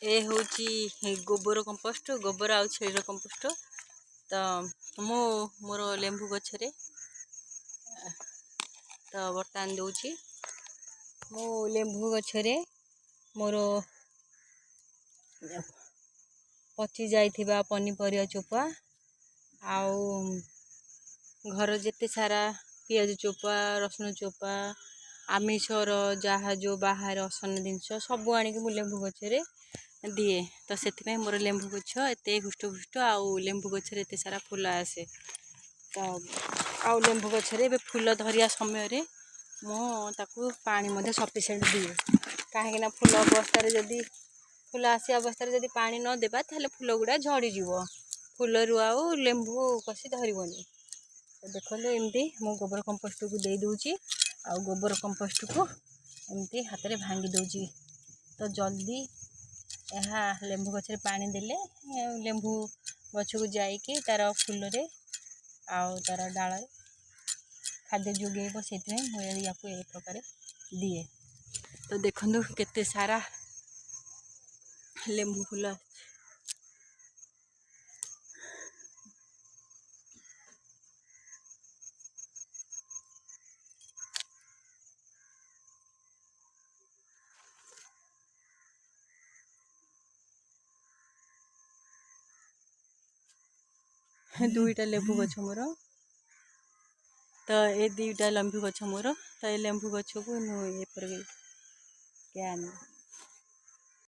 ए हूँ गोबर कंपोस्ट गोबर आउ छेलीर कंपोस्ट। तो मु मोर लेंबू गछरे तो बर्तमान दूची मो लेंबू गछरे मोर पचि जाइथिबा पनीपरिया चोपा आउ घर जेते सारा पियाज चोपा रसुण चोपा आमिषर जहाँ जो बाहर असन जिनस सब आनिक मु लेंबू गछरे दिए। तो से मोर लेंबू गछ एत हुष्टपुष्ट आउ लेंबू गछरे एत सारा फूल आसे। तो आउ लेंबू गछरे बे फूल धरिया समय मु पानी सफिसीएंट दिए कहीं फूल अवस्था जदि फूल आसी अवस्था जदि पानी न देबा ताले फूल गुड़ा झड़ी जीवो फूल रु आउ लेंबू कसी धरबनी। तो देखो एमती मु गोबर कंपोस्ट को दे दूची आउ गोबर कंपोस्ट को एमती हाथ में भांगी दूची। तो जल्दी यह लेंबू गछरे पानी देले लेंबू गछ को जाइकी तार फूल रे आउ तार डाल खाद्य जोगेब से या प्रकार दिए। तो देखो केते सारा लेंबू फूल दुईटा लेंबू गछ मोर। तो ये दुईटा लेंबू गछ मोर। तो ये लेंबू गछ को ये